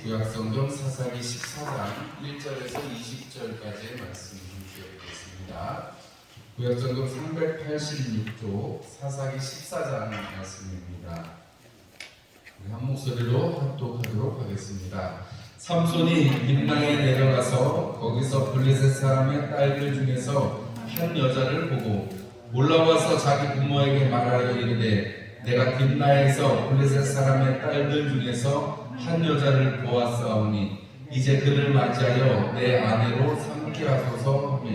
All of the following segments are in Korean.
구약성경 사사기 14장 1절에서 20절까지의 말씀을 기억하겠습니다. 구약성경 386조 사사기 14장 말씀입니다. 우리 한 목소리로 합독하도록 하겠습니다. 삼손이 림나에 내려가서 거기서 블레셋 사람의 딸들 중에서 한 여자를 보고 올라와서 자기 부모에게 말하여 이르되 내가 림나에서 블레셋 사람의 딸들 중에서 한 여자를 보았사오니 이제 그를 맞이하여 내 아내로 삼게 하소서 하며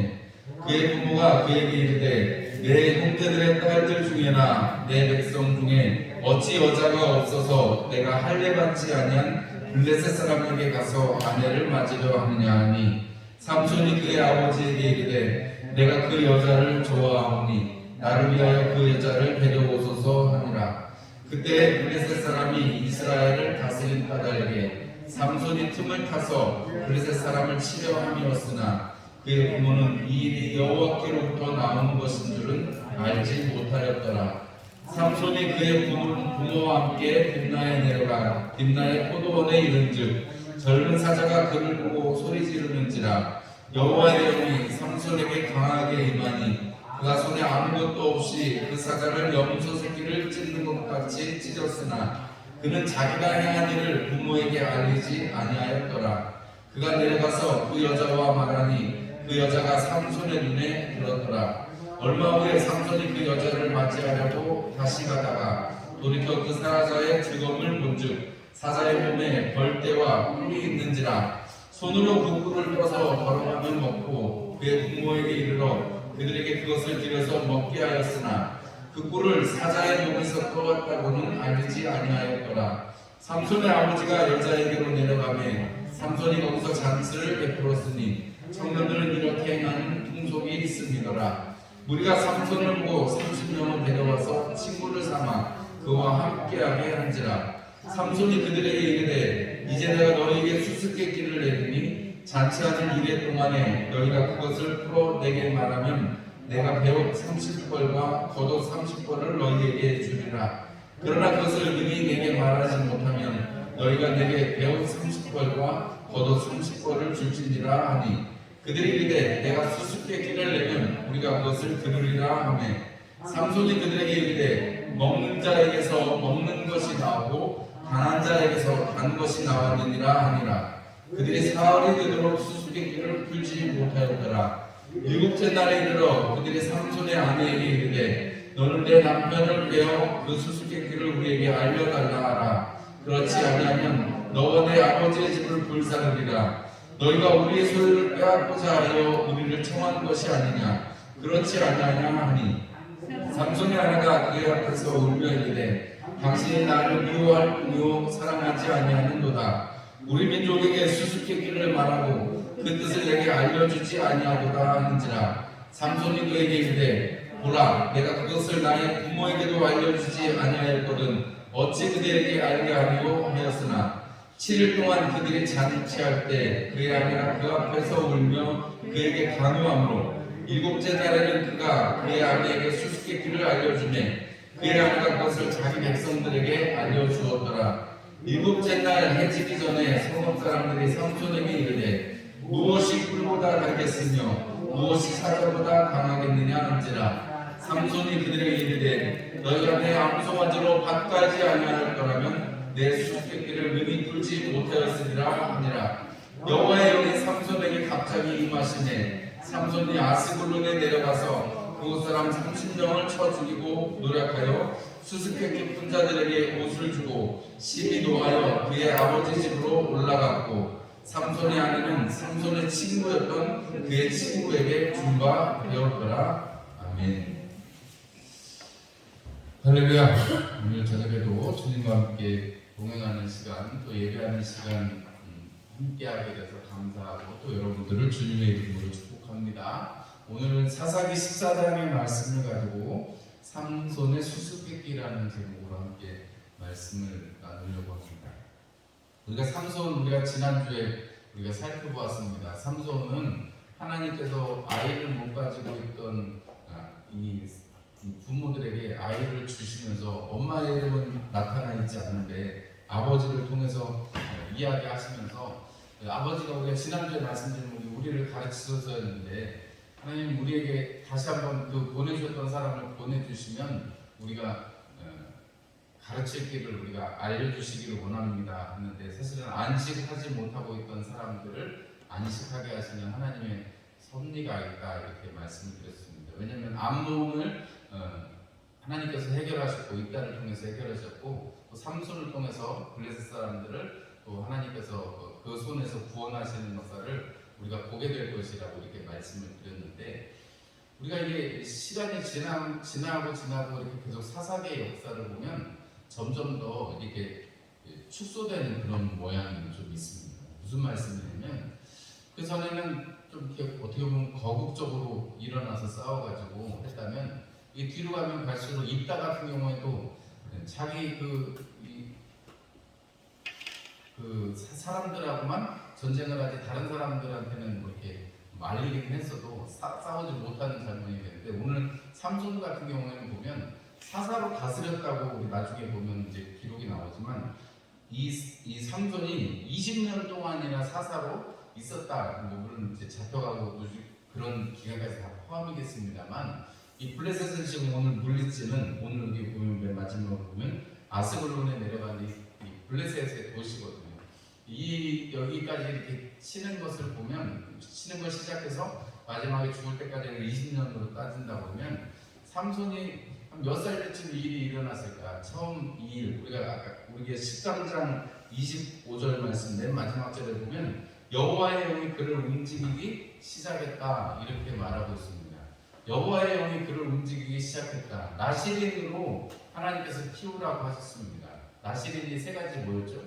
그의 부모가 그에게 이르되 내 형제들의 딸들 중에나 내 백성 중에 어찌 여자가 없어서 내가 할례 받지 아니한 블레셋 사람에게 가서 아내를 맞으려 하느냐 하니 삼손이 그의 아버지에게 이르되 내가 그 여자를 좋아하오니 나를 위하여 그 여자를 데려오소서 하니라. 그때 블레셋 사람이 이스라엘을 다스린 딸에게 삼손이 틈을 타서 블레셋 사람을 치려 함이었으나 그의 부모는 이 일이 여호와께로부터 나오는 것인 줄은 알지 못하였더라. 삼손이 그의 부모와 함께 딥나에 내려가 딥나의 포도원에 이른즉 젊은 사자가 그를 보고 소리 지르는지라. 여호와의 영이 삼손에게 강하게 임하니 그가 손에 아무것도 없이 그 사자를 염소 새끼를 찢는 것 같이 찢었으나 그는 자기가 행한 일을 부모에게 알리지 아니하였더라. 그가 내려가서 그 여자와 말하니 그 여자가 삼손의 눈에 들었더라. 얼마 후에 삼손이 그 여자를 맞이하려고 다시 가다가 돌이켜 그 사자의 즐거움을 본즉 사자의 몸에 벌떼와 뿔이 있는지라. 손으로 그 뿔을 떠서 걸어가며 먹고 그의 부모에게 이르러 그들에게 그것을 드려서 먹게 하였으나 그 뿔을 사자의 목에서 떠왔다고는 알리지 아니하였더라. 삼손의 아버지가 여자에게로 내려가매 삼손이 거기서 잔치를 베풀었으니 청년들은 이렇게 행하는 풍속이 있음이더라. 무리가 삼손을 보고 30명을 데려와서 친구를 삼아 그와 함께하게 한지라. 삼손이 그들에게 이르되 이제 내가 너희에게 수수께끼를 내리니 잔치하는 이래 동안에 너희가 그것을 풀어 내게 말하면 내가 배옷 30벌과 겉옷 30벌을 너희에게 주리라. 그러나 그것을 능히 내게 말하지 못하면 너희가 내게 배옷 30벌과 겉옷 30벌을 줄지니라 하니 그들이 이르되 내가 수수께끼를 내면 우리가 그것을 들으리라 하매 삼손이 그들에게 이르되 먹는 자에게서 먹는 것이 나오고 단한 자에게서 단 것이 나왔느니라 하니라. 그들이 사흘이 되도록 수수께끼를 풀지 못하였더라. 일곱째 날에 이르러 그들이 삼손의 아내에게 이르되 너는 내 남편을 빼어 그 수수께끼를 우리에게 알려달라 하라. 그렇지 아니하면 너와 내 아버지의 집을 불사르리라. 너희가 우리의 소유를 빼앗고자 하여 우리를 청한 것이 아니냐. 그렇지 아니하냐 하니 삼손의 아내가 그의 앞에서 울며 이르되 당신이 나를 미워할 뿐이요 사랑하지 아니하는도다. 우리 민족에게 수수께끼를 말하고 그 뜻을 내게 알려주지 아니하도다 하는지라. 삼손이 그에게 이르되 보라 내가 그것을 나의 부모에게도 알려주지 아니하였거든 어찌 그들에게 알게 하리요 하였으나 7일 동안 그들이 잔치할 때 그의 아내가 그 앞에서 울며 그에게 강요하므로 일곱째 날에는 그가 그의 아내에게 수수께끼를 알려주매 그의 아내가 그것을 자기 백성들에게 알려주었더라. 일곱째 날 해지기 전에 성읍 사람들이 삼손에게 이르되 무엇이 뿔보다 달겠으며 무엇이 사자보다 강하겠느냐 한지라. 삼손이 그들에게 이르되 너희가 내 암송아지로 밭까지 아니할 거라면 내 수수께끼를 능히 풀지 못하였으리라 하니라. 여호와의 영이 삼손에게 갑자기 임하시매 삼손이 아스글론에 내려가서 그곳 사람 30명을 쳐 죽이고 노력하여 수수께끼 푼 자들에게 옷을 주고 심히 노하여 그의 아버지 집으로 올라갔고 삼손의 아내는 삼손의 친구였던 그의 친구에게 준바 되었더라. 아멘. 할렐루야. 오늘 저녁에도 주님과 함께 동행하는 시간 또 예배하는 시간 함께하게 돼서 감사하고 또 여러분들을 주님의 이름으로 축복합니다. 오늘은 사사기 14장의 말씀을 가지고 삼손의 수수께끼라는 제목으로 함께 말씀을 나누려고 합니다. 우리가 지난주에 살펴보았습니다. 삼손은 하나님께서 아이를 못 가지고 있던 이 부모들에게 아이를 주시면서 엄마의 이름은 나타나 있지 않는데 아버지를 통해서 이야기하시면서 아버지가 우리가 지난주에 말씀드린 우리를 가르치셨었는데 하나님 우리에게 다시 한번 그 보내주셨던 사람을 보내주시면 우리가 가르칠 길을 우리가 알려주시기를 원합니다 하는데 사실은 안식하지 못하고 있던 사람들을 안식하게 하시는 하나님의 섭리가 있다 이렇게 말씀을 드렸습니다. 왜냐하면 암노음을 하나님께서 해결하셨고 이단을 통해서 해결하셨고 또 삼손을 통해서 블레셋 사람들을 또 하나님께서 그 손에서 구원하시는 역사를 우리가 보게 될 것이라고 이렇게 말씀을 드렸는데 우리가 이게 시간이 지나고 이렇게 계속 사사기의 역사를 보면 점점 더 이렇게 축소되는 그런 모양이 좀 있습니다. 무슨 말씀이냐면 그 전에는 좀 이렇게 어떻게 보면 거국적으로 일어나서 싸워가지고 했다면 이 뒤로 가면 갈수록 이따 같은 경우에도 자기 사람들하고만 전쟁을 하지 다른 사람들한테는 뭐 이렇게 말리긴 했어도 싸우지 못하는 장면이 되는데 오늘 삼손 같은 경우에는 보면 사사로 다스렸다고 우리 나중에 보면 이제 기록이 나오지만 이 삼손이 20년 동안이나 사사로 있었다. 뭐 물론 이제 잡혀가고 그런 기간까지 다 포함이겠습니다만 이 블레셋은 지금 오늘 물리치는 오늘 여기 보면 맨 마지막으로 보면 아스글론에 내려간 이 블레셋의 도시거든요. 여기까지 이렇게 치는 것을 보면 치는 걸 시작해서 마지막에 죽을 때까지 20년으로 따진다 보면 삼손이 몇 살 때쯤 이 일이 일어났을까? 처음 이 일, 우리가 13장 25절 말씀 맨 마지막 절에 보면 여호와의 영이 그를 움직이기 시작했다 이렇게 말하고 있습니다. 여호와의 영이 그를 움직이기 시작했다. 나시린으로 하나님께서 키우라고 하셨습니다. 나시린이 세 가지 뭐였죠?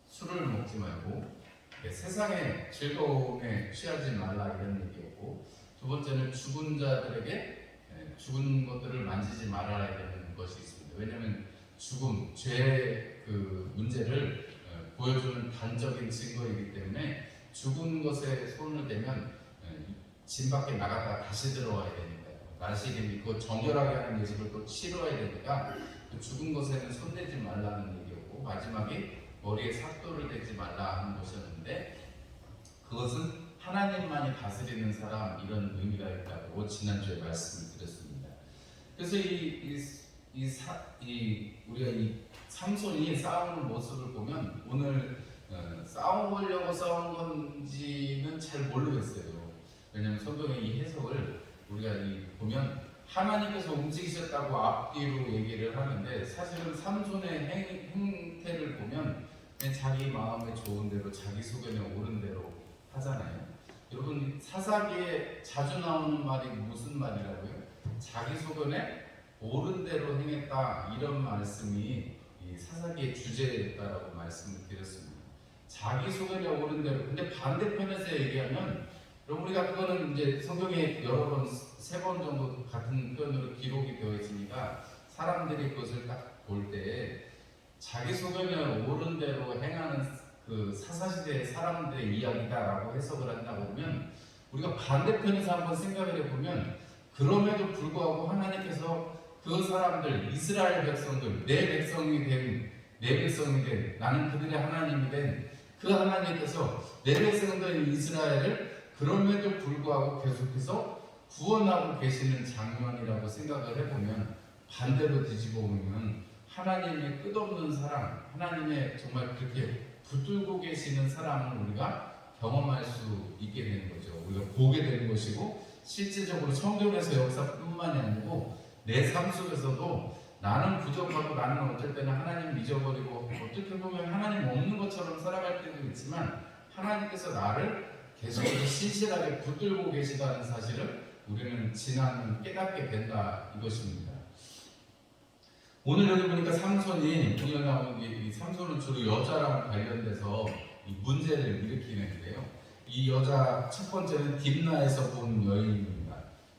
술을 먹지 말고 세상의 즐거움에 취하지 말라 이런 얘기였고 두 번째는 죽은 자들에게 죽은 것들을 만지지 말아야 되는 것이 있습니다. 왜냐하면 죽음, 죄의 그 문제를 보여주는 단적인 증거이기 때문에 죽은 것에 손을 대면 진 밖에 나갔다가 다시 들어와야 되니까요. 나시림이 그거 정결하게 하는 예식을 또 치러야 되니까 그 죽은 것에는 손대지 말라는 얘기였고 마지막에 머리에 삭도를 대지 말라 하는 것이었는데 그것은 하나님만이 다스리는 사람 이런 의미가 있다고 지난주에 말씀을 드렸습니다. 그래서 우리가 이 삼손이 싸우는 모습을 보면 오늘 싸우려고 싸우는 건지는 잘 모르겠어요. 왜냐하면 성경의 이 해석을 우리가 보면 하나님께서 움직이셨다고 앞뒤로 얘기를 하는데 사실은 삼손의 행태를 보면 그냥 자기 마음에 좋은 대로 자기 소견에 옳은 대로 하잖아요. 여러분 사사기에 자주 나오는 말이 무슨 말이라고요? 자기 소견에 옳은 대로 행했다 이런 말씀이 이 사사기의 주제였다라고 말씀을 드렸습니다. 자기 소견에 옳은 대로. 근데 반대편에서 얘기하면 여러분 우리가 그거는 이제 성경에 여러 번, 3번 정도 같은 표현으로 기록이 되어 있으니까 사람들이 그것을 딱 볼 때 자기 소견에 옳은 대로 행하는 그 사사시대의 사람들의 이야기다라고 해석을 한다고 보면 우리가 반대편에서 한번 생각을 해보면 그럼에도 불구하고 하나님께서 그 사람들 이스라엘 백성들 내 백성이 된 나는 그들의 하나님이 된 그 하나님께서 내 백성들인 이스라엘을 그럼에도 불구하고 계속해서 구원하고 계시는 장면이라고 생각을 해보면 반대로 뒤집어 보면 하나님의 끝없는 사랑, 하나님의 정말 그렇게 붙들고 계시는 사랑을 우리가 경험할 수 있게 되는 거죠. 우리가 보게 되는 것이고 실질적으로 성경에서 역사뿐만이 아니고 내 삶 속에서도 나는 부족하고 나는 어쩔 때는 하나님 잊어버리고 어떻게 보면 하나님 없는 것처럼 살아갈 때도 있지만 하나님께서 나를 계속해서 신실하게 붙들고 계시다는 사실을 우리는 지나면 깨닫게 된다 이것입니다. 오늘 여기 보니까 삼손이 우리가 나오는 이 삼손은 주로 여자랑 관련돼서 이 문제를 일으키는데요. 이 여자 첫 번째는 딥나에서 본 여인입니다.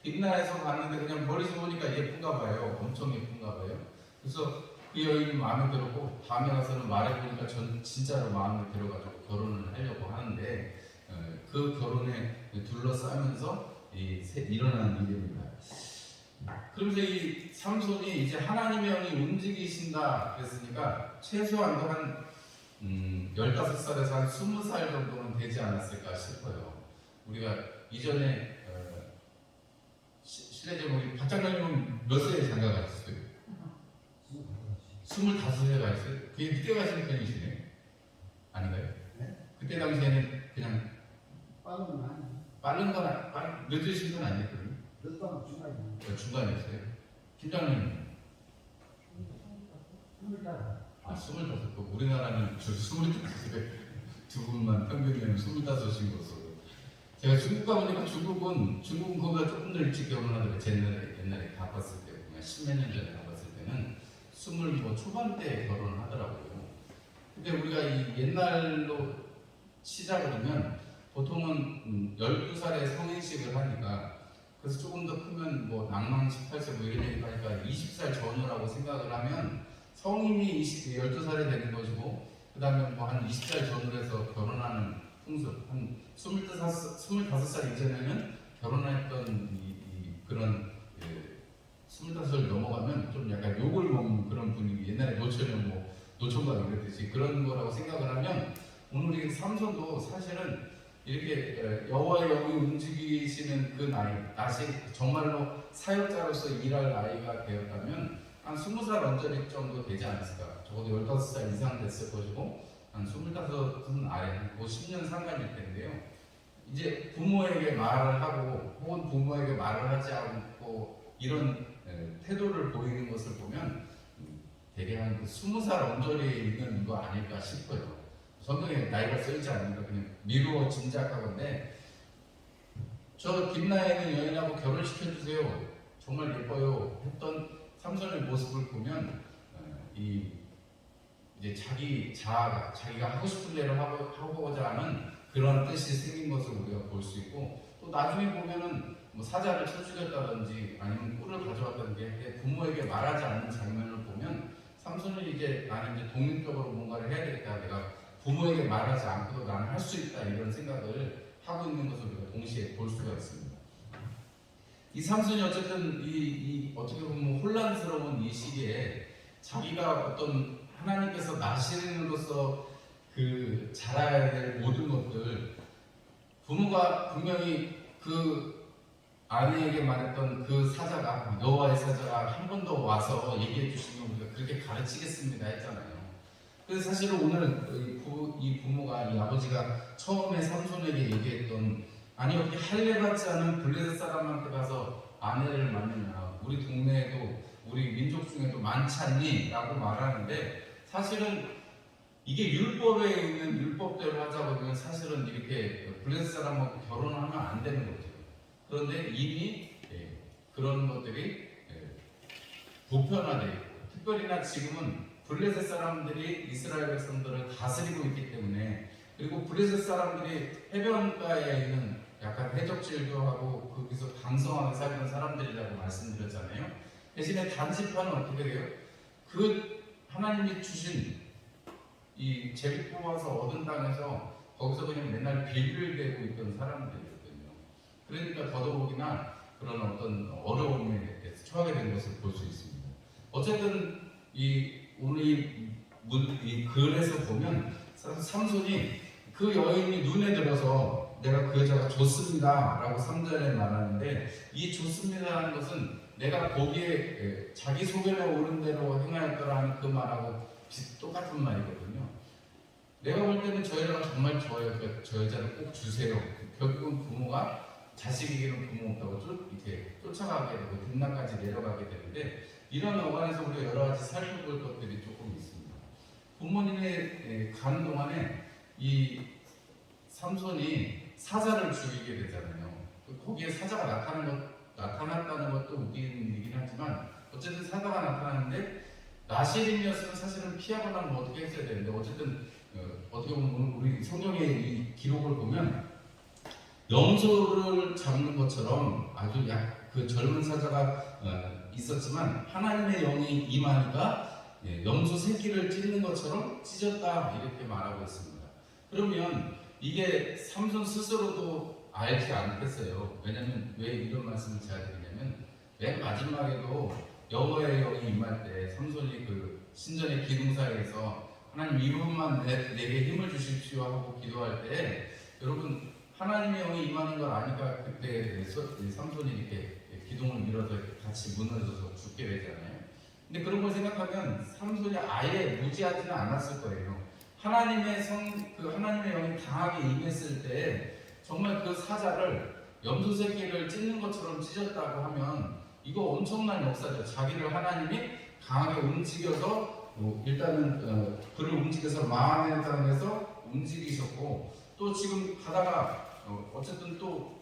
딥나에서 봤는데 그냥 머리서 보니까 예쁜가 봐요. 엄청 예쁜가 봐요. 그래서 그 여인이 마음에 들었고 다음에 가서는 말해보니까 전 진짜로 마음에 들어가지고 결혼을 하려고 하는데 그 결혼에 둘러싸면서 일어난 일입니다. 그러면서 이 삼손이 이제 하나님의 영이 움직이신다 그랬으니까 최소한도 한 15살에서 한 20살 정도는 되지 않았을까 싶어요. 우리가 이전에 실례 제목이 박장관님은 몇 세에 장가 가셨어요? 25세 가셨어요? 그게 늦게 가시는 편이시네? 아닌가요? 네? 그때 당시에는 그냥 빠른 건 아니에요. 늦으신 건 아니었거든요. 늦던 중간이에요. 중간이었어요. 팀장님 25. 25. 우리나라는 25세 두 분만 평균이면 25인 것으로. 제가 중국 가보니까 중국은 그보다 조금 더 일찍 결혼하더라고요. 제 옛날에 가봤을 때, 그냥 10몇 년 전에 가봤을 때는 20 초반대에 결혼을 하더라고요. 근데 우리가 이 옛날로 시작을 하면 보통은 12살에 성인식을 하니까 그래서 조금 더 크면 뭐 낭만 18세 뭐 이런 얘기를 하니까 20살 전후라고 생각을 하면 성인이 12살이 되는 것이고 그 다음에 뭐 한 20살 전후로 해서 결혼하는 풍습 한 25살 이전에는 결혼했던 그런 25살 넘어가면 좀 약간 욕을 먹는 그런 분위기 옛날에 노처녀 뭐 노총각 이랬듯이 그런 거라고 생각을 하면 오늘 이 삼손도 사실은 이렇게 여호와의 영이 움직이시는 그 나이 정말로 사역자로서 일할 나이가 되었다면 한 20살 언저리 정도 되지 않았을까. 적어도 15살 이상 됐을 것이고 한 25은 아래 한 10년 상관일 텐데요. 이제 부모에게 말을 하고 혹은 부모에게 말을 하지 않고 이런 태도를 보이는 것을 보면 대개 한 20살 언저리에 있는 거 아닐까 싶어요. 성경에 나이가 쓰이지 않으니까 그냥 미루어 짐작하건데 저 김나에 있는 여인하고 결혼시켜주세요. 정말 예뻐요. 했던 삼손의 모습을 보면 이제 자기가 하고 싶은 대로 하고자 하는 그런 뜻이 생긴 것을 우리가 볼 수 있고 또 나중에 보면은 뭐 사자를 쳐죽였다든지 아니면 꿀을 가져왔다든지 부모에게 말하지 않는 장면을 보면 삼손은 이제 나는 이제 독립적으로 뭔가를 해야 되겠다. 내가 부모에게 말하지 않고도 나는 할 수 있다 이런 생각을 하고 있는 것을 우리가 동시에 볼 수가 있습니다. 이 삼손이 어쨌든 어떻게 보면 혼란스러운 이 시기에 자기가 어떤 하나님께서 나시린으로서 그 잘해야 될 모든 것들 부모가 분명히 그 아내에게 말했던 그 사자가 여호와의 사자가 한 번 더 와서 얘기해 주시면 우리가 그렇게 가르치겠습니다 했잖아요. 그래서 사실은 오늘 이 부모가 이 아버지가 처음에 삼손에게 얘기했던 아니 어떻게 할례 받지 않은 블레셋 사람한테 가서 아내를 만느냐 우리 동네에도 우리 민족 중에도 많지 않니? 라고 말하는데 사실은 이게 율법에 있는 율법대로 하자 보면 사실은 이렇게 블레셋 사람하고 결혼하면 안 되는 거죠. 그런데 이미 그런 것들이 보편화되어 있고 특별히나 지금은 블레셋 사람들이 이스라엘 백성들을 다스리고 있기 때문에 그리고 블레셋 사람들이 해변가에 있는 약간 해적질도 하고 거기서 강성하게 살던 사람들이라고 말씀드렸잖아요. 대신에 단지파는 어떻게 돼요? 그 하나님이 주신 이 제비 뽑아서 얻은 땅에서 거기서 그냥 맨날 빌을 대고 있던 사람들이거든요. 그러니까 더더욱이나 그런 어떤 어려움에 처하게 된 것을 볼 수 있습니다. 어쨌든 오늘 이 글에서 보면 삼손이 그 여인이 눈에 들어서 내가 그 여자가 좋습니다 라고 3절에 말하는데 이 좋습니다라는 것은 내가 거기에 자기 소견에 오른 대로 행하였더라는 그 말하고 똑같은 말이거든요. 내가 볼 때는 저 여자가 정말 저 여자를 꼭 주세요. 결국은 부모가 자식에게는 부모 없다고 이렇게 쫓아가게 되고 등락까지 내려가게 되는데 이런 어간에서 우리가 여러 가지 살펴볼 것들이 조금 있습니다. 부모님의 가는 동안에 이 삼손이 사자를 죽이게 되잖아요. 거기에 사자가 나타났다는 것도 웃기는 일이긴 하지만 어쨌든 사자가 나타났는데 나시린이었으면 사실은 피하고 나면 어떻게 했어야 되는데 어쨌든 어떻게 보면 우리 성경의 이 기록을 보면 염소를 잡는 것처럼 아주 그 젊은 사자가 있었지만 하나님의 영이 임하니까 염소 새끼를 찢는 것처럼 찢었다 이렇게 말하고 있습니다. 그러면 이게 삼손 스스로도 알지 않겠어요. 왜냐하면 왜 이런 말씀을 제가 드리냐면 맨 마지막에도 여호와의 영이 임할 때 삼손이 그 신전의 기둥사이에서 하나님 이 부분만 내게 힘을 주십시오 하고 기도할 때 여러분 하나님의 영이 임하는 걸 아니까 그때 삼손이 이렇게 기둥을 밀어서 같이 무너져서 죽게 되잖아요. 근데 그런 걸 생각하면 삼손이 아예 무지하지는 않았을 거예요. 하나님의 영이 강하게 임했을 때 정말 그 사자를 염소 새끼를 찢는 것처럼 찢었다고 하면 이거 엄청난 역사죠. 자기를 하나님이 강하게 움직여서 일단은 그를 움직여서 마음의 땅에서 움직이셨고 또 지금 가다가 어쨌든 또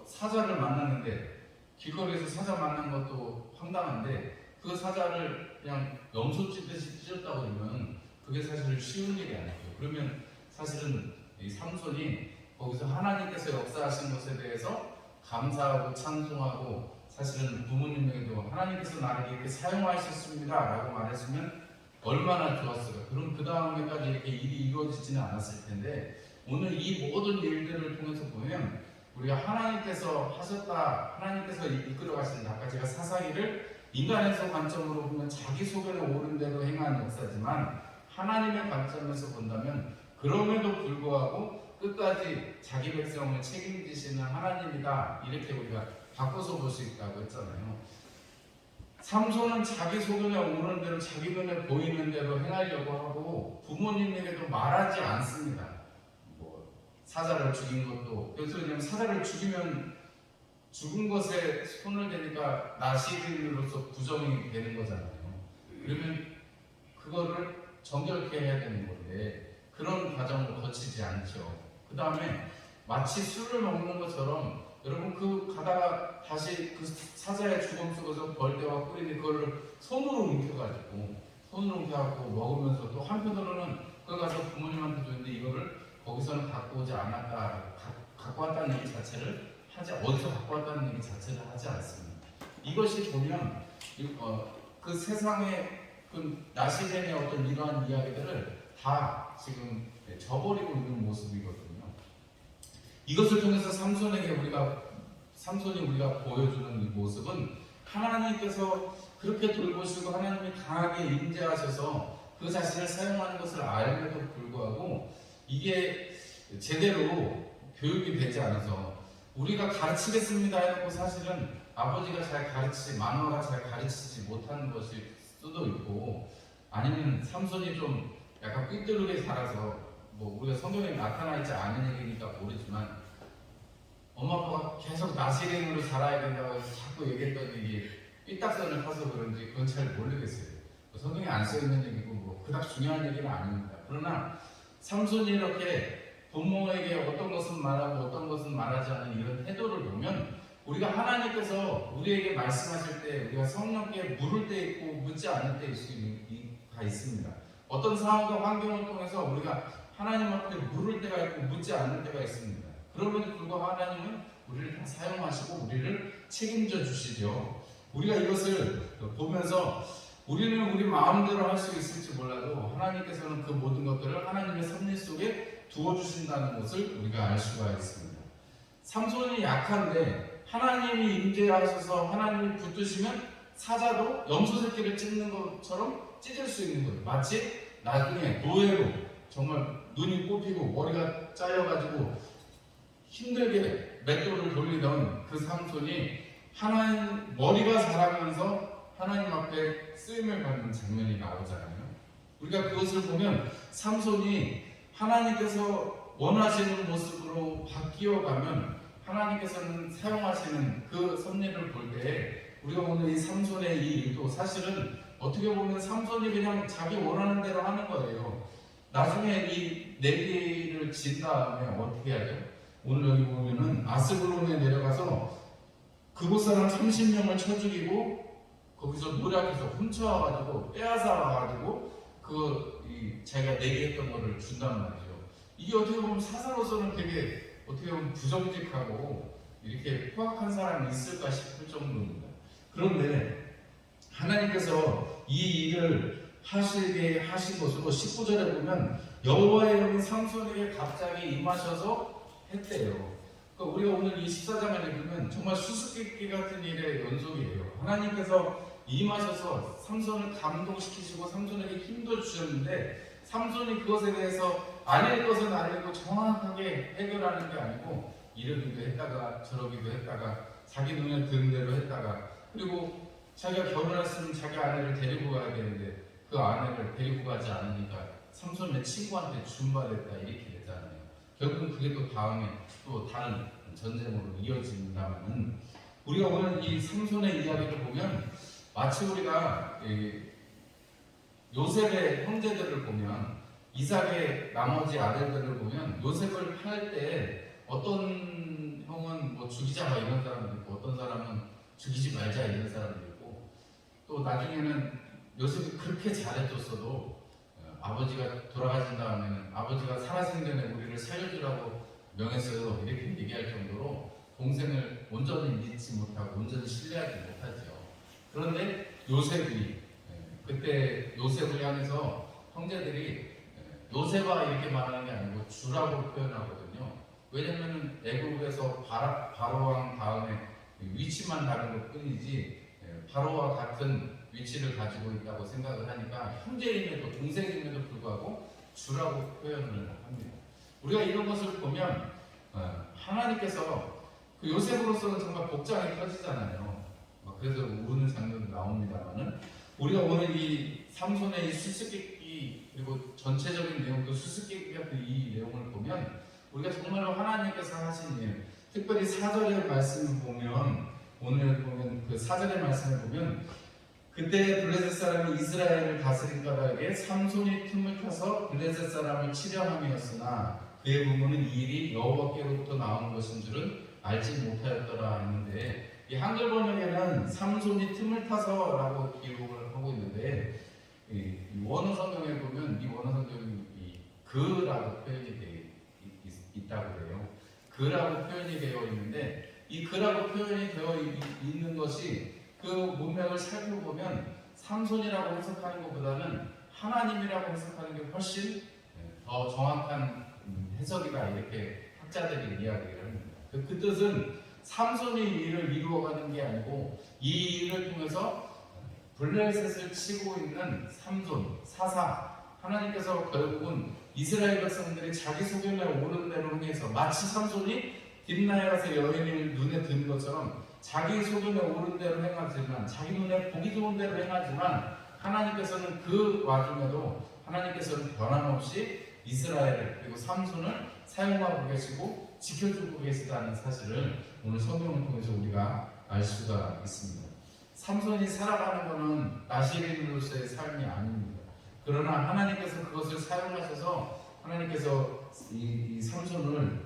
사자를 만났는데 길거리에서 사자 만난 것도 황당한데 그 사자를 그냥 염소 찢듯이 찢었다고 그러면 그게 사실 쉬운 일이 아니죠. 그러면 사실은 이 삼손이 거기서 하나님께서 역사하신 것에 대해서 감사하고 찬송하고 사실은 부모님에게도 하나님께서 나를 이렇게 사용하셨습니다 라고 말했으면 얼마나 좋았을까. 그럼 그 다음에까지 이렇게 일이 이루어지지는 않았을 텐데 오늘 이 모든 일들을 통해서 보면 우리가 하나님께서 하셨다, 하나님께서 이끌어 가신다. 아까 제가 사사기를 인간에서 관점으로 보면 자기 소견에 옳은 대로 행한 역사지만 하나님의 관점에서 본다면 그럼에도 불구하고 끝까지 자기 백성을 책임지시는 하나님이다. 이렇게 우리가 바꿔서 볼 수 있다고 했잖아요. 삼손은 자기 소견에 오르는 대로 자기 눈에 보이는 대로 행하려고 하고 부모님에게도 말하지 않습니다. 사자를 죽인 것도 그래서 왜냐면 사자를 죽이면 죽은 것에 손을 대니까 나시린으로서 부정이 되는 거잖아요. 그러면 그거를 정결케 해야 되는 건데 그런 과정을 거치지 않죠. 그 다음에 마치 술을 먹는 것처럼 여러분 그 가다가 다시 그 사자의 죽음 속에서 벌떼와 꿀인데 그거를 손으로 옮겨가지고 먹으면서 또 한편으로는 그걸 가서 부모님한테 줬는데 이거를 거기서는 갖고 오지 않았다, 갖고 왔다는 얘기 자체를 어디서 갖고 왔다는 얘기 자체를 하지 않습니다. 이것이 보면 그 세상의 그 나시된 어떤 이러한 이야기들을 다 지금 저버리고 있는 모습이거든요. 이것을 통해서 삼손이 우리가 보여주는 이 모습은 하나님께서 그렇게 돌보시고 하나님이 강하게 임재하셔서 그 자신을 사용하는 것을 알면도 불구하고 이게 제대로 교육이 되지 않아서 우리가 가르치겠습니다 해놓고 사실은 아버지가 마누아가 잘 가르치지 못하는 것일 수도 있고 아니면 삼손이 좀 약간 삐뚤게 자라서 우리가 성경에 나타나 있지 않은 얘기니까 모르지만 엄마 아빠가 계속 나시랭으로 자라야 된다고 자꾸 얘기했던 얘기 삐딱선을 타서 그런지 그건 잘 모르겠어요. 성경에 안 써있는 얘기고 그닥 중요한 얘기는 아닙니다. 그러나 삼손이 이렇게 부모에게 어떤 것은 말하고 어떤 것은 말하지 않는 이런 태도를 보면 우리가 하나님께서 우리에게 말씀하실 때 우리가 성령께 물을 때 있고 묻지 않을 때가 있습니다. 어떤 상황과 환경을 통해서 우리가 하나님 앞에 물을 때가 있고 묻지 않을 때가 있습니다. 그럼에도 불구하고 하나님은 우리를 다 사용하시고 우리를 책임져 주시죠. 우리가 이것을 보면서 우리는 우리 마음대로 할 수 있을지 몰라도 하나님께서는 그 모든 것들을 하나님의 섭리 속에 두어주신다는 것을 우리가 알 수가 있습니다. 삼손이 약한데 하나님이 임재하셔서 하나님이 붙드시면 사자도 염소 새끼를 찢는 것처럼 찢을 수 있는 거예요. 마치 나중에 노예로 정말 눈이 뽑히고 머리가 잘려가지고 힘들게 맷돌을 돌리던 그 삼손이 하나님 머리가 자라면서 하나님 앞에 쓰임을 받는 장면이 나오잖아요. 우리가 그것을 보면 삼손이 하나님께서 원하시는 모습으로 바뀌어가면 하나님께서는 사용하시는 그 섭리를 볼 때 우리가 오늘 이 삼손의 이 일도 사실은 어떻게 보면 삼손이 그냥 자기 원하는 대로 하는 거예요. 나중에 이 내기를 진 다음에 어떻게 하죠? 오늘 여기 보면은 아스글론에 내려가서 그곳 사람 30명을 쳐 죽이고 거기서 노략해서 훔쳐와가지고 빼앗아와가지고 자기가 내기했던 거를 준단 말이죠. 이게 어떻게 보면 사사로서는 되게 어떻게 보면 부정직하고 이렇게 포악한 사람이 있을까 싶을 정도입니다. 그런데 하나님께서 이 일을 하시게 하신 것으로 19절에 보면 여호와의 영이 삼손에게 갑자기 임하셔서 했대요. 그러니까 우리가 오늘 이 14장을 읽으면 정말 수수께끼 같은 일의 연속이에요. 하나님께서 임하셔서 삼손을 감동시키시고 삼손에게 힘도 주셨는데 삼손이 그것에 대해서 아닐 것은 아니고 정확하게 해결하는 게 아니고 이러기도 했다가 저러기도 했다가 자기 눈에 드는 대로 했다가 그리고 자기가 결혼했으면 자기 아내를 데리고 가야 되는데 그 아내를 데리고 가지 않으니까 삼손의 친구한테 준바됐다 이렇게 됐잖아요. 결국은 그게 또 다음에 또 다른 전쟁으로 이어진다면은 우리가 오늘 이 삼손의 이야기를 보면 마치 우리가 요셉의 형제들을 보면 이삭의 나머지 아들들을 보면 요셉을 팔 때 어떤 형은 뭐 죽이자 막 이런 사람도 있고 어떤 사람은 죽이지 말자 이런 사람도 있고 또 나중에는 요셉이 그렇게 잘해줬어도 아버지가 돌아가신 다음에는 아버지가 살아생전에 우리를 살려주라고 명했어요 이렇게 얘기할 정도로 동생을 온전히 믿지 못하고 온전히 신뢰하지 못하죠. 그런데 요셉이 그때 요셉을 향해서 형제들이 요셉아 이렇게 말하는 게 아니고 주라고 표현하거든요. 왜냐하면 애국에서 바로왕 다음에 위치만 다른 것 뿐이지 바로와 같은 위치를 가지고 있다고 생각을 하니까 형제임에도 동생임에도 불구하고 주라고 표현을 합니다. 우리가 이런 것을 보면 하나님께서 그 요셉으로서는 정말 복장이 터지잖아요. 그래서 우는 장면도 나옵니다만은 우리가 오늘 이 삼손의 이 수수께끼 그리고 전체적인 내용 그 수수께끼 같은 이 내용을 보면 우리가 정말로 하나님께서 하신 일 특별히 4절의 말씀을 보면 오늘 보면 그 4절의 말씀을 보면 그때 블레셋 사람이 이스라엘을 다스린 까닭에 삼손이 틈을 타서 블레셋 사람을 치려함이었으나 그의 부모는 이 일이 여호와께로부터 나온 것인 줄은 알지 못하였더라 했는데 이 한글 번역에는 삼손이 틈을 타서라고 기록을 하고 있는데 이 원어 성경에 보면 이 원어 성경이 이 그라고 표현이 되어 있다고 그래요. 그라고 표현이 되어 있는데 이 그라고 표현이 되어 있는 것이 그 문맥을 살펴보면 삼손이라고 해석하는 것보다는 하나님이라고 해석하는 게 훨씬 더 정확한 해석이다 이렇게 학자들이 이야기를 합니다. 그 뜻은 삼손이 이 일을 이루어가는 게 아니고 이 일을 통해서 블레셋을 치고 있는 삼손, 사사 하나님께서 결국은 이스라엘 백성들이 자기 소견에 오른 대로 행해서 마치 삼손이 딥나에 가서 여인을 눈에 든 것처럼 자기 소견에 오른 대로 행하지만 자기 눈에 보기 좋은 대로 행하지만 하나님께서는 그 와중에도 하나님께서는 변함없이 이스라엘을 그리고 삼손을 사용하고 계시고 지켜주고 계시다는 사실을 오늘 성경을 통해서 우리가 알 수가 있습니다. 삼손이 살아가는 것은 나시린으로서의 삶이 아닙니다. 그러나 하나님께서 그것을 사용하셔서 하나님께서 이 삼손을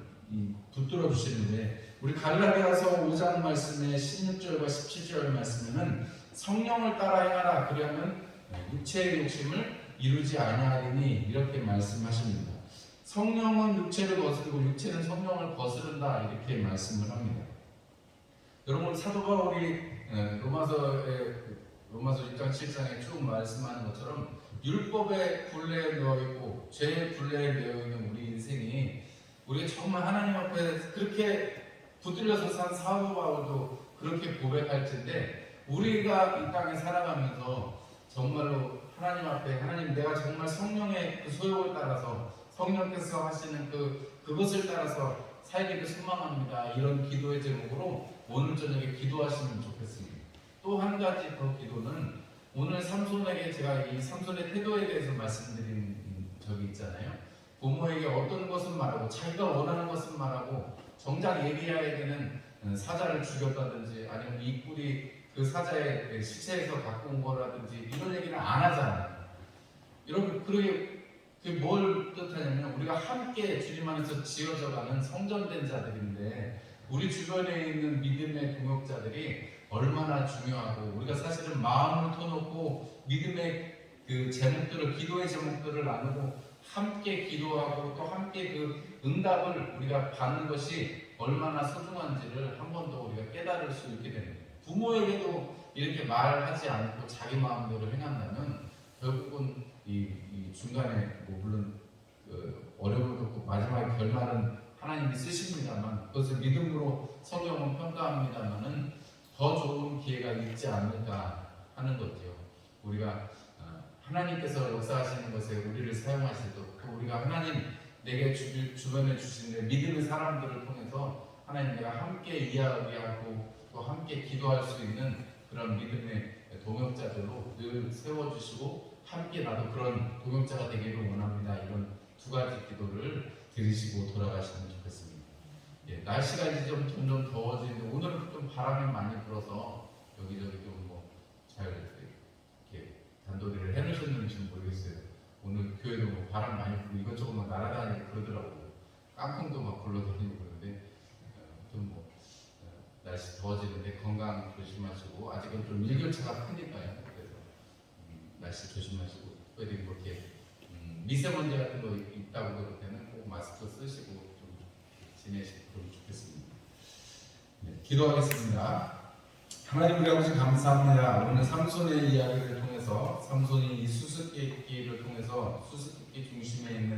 붙들어 주시는데 우리 갈라디아서 5장 말씀의 16절과 17절 말씀에는 성령을 따라 행하라 그러면 육체의 욕심을 이루지 아니하리니 이렇게 말씀하십니다. 성령은 육체를 거스르고 육체는 성령을 거스른다 이렇게 말씀을 합니다. 여러분 사도 바울이 로마서 6장 7장에 쭉 말씀하는 것처럼 율법의 굴레에 넣어 있고 죄의 굴레에 넣어 있는 우리 인생이 우리가 정말 하나님 앞에 그렇게 붙들려서 산 사도 바울도 그렇게 고백할 텐데 우리가 이 땅에 살아가면서 정말로 하나님 앞에 하나님 내가 정말 성령의 그 소욕을 따라서 성령께서 하시는 그것을 따라서 살기를 소망합니다. 이런 기도의 제목으로 오늘 저녁에 기도하시면 좋겠습니다. 또 한 가지 그 기도는 오늘 삼손에게 제가 이 삼손의 태도에 대해서 말씀드린 적이 있잖아요. 부모에게 어떤 것은 말하고 자기가 원하는 것은 말하고 정작 예리야에게는 사자를 죽였다든지 아니면 이 뿔이 그 사자의 시체에서 갖고 온 거라든지 이런 얘기는 안 하잖아요. 여러분 그게 뭘 뜻하냐면 우리가 함께 주님 안에서 지어져가는 성전된 자들인데 우리 주변에 있는 믿음의 동역자들이 얼마나 중요하고 우리가 사실은 마음을 터놓고 믿음의 그 제목들을 기도의 제목들을 나누고 함께 기도하고 또 함께 그 응답을 우리가 받는 것이 얼마나 소중한지를 한 번 더 우리가 깨달을 수 있게 됩니다. 부모에게도 이렇게 말하지 않고 자기 마음대로 행한다면 결국은 이 중간에 물론 어려움을 겪고 마지막에 결말은 하나님이 쓰십니다만 그것을 믿음으로 성경은 평가합니다만은 더 좋은 기회가 있지 않을까 하는 거죠. 우리가 하나님께서 역사하시는 것에 우리를 사용하시도록 또 우리가 하나님 내게 주변에 주신 믿음의 사람들을 통해서 하나님 내가 함께 이야기하고 또 함께 기도할 수 있는 그런 믿음의 동역자들로 늘 세워주시고 함께 나도 그런 동역자가 되기를 원합니다. 이런 두 가지 기도를 드리시고 돌아가시면 좋겠습니다. 예, 날씨가 이제 좀 점점 더워지는데 오늘은 좀 바람이 많이 불어서 여기저기 좀 뭐 잘 이렇게 단도리를 해놓으셨는지 모르겠어요. 오늘 교회도 뭐 바람 많이 불고 이것저것 막 날아다니고 그러더라고요. 깡통도 막 굴러다니고 그러는데 좀 뭐 날씨 더워지는데 건강 조심하시고 아직은 좀 일교차가 크니까요. 그래서 날씨 조심하시고 특별히 뭐 이렇게 미세먼지 같은 거 있다고 그럴 때는 꼭 마스크 쓰시고 좀 지내시면 좋겠습니다. 네, 기도하겠습니다. 하나님 우리 아버지 감사합니다. 오늘 삼손의 이야기를 통해서 삼손이 이 수수께끼를 통해서 수수께끼 중심에 있는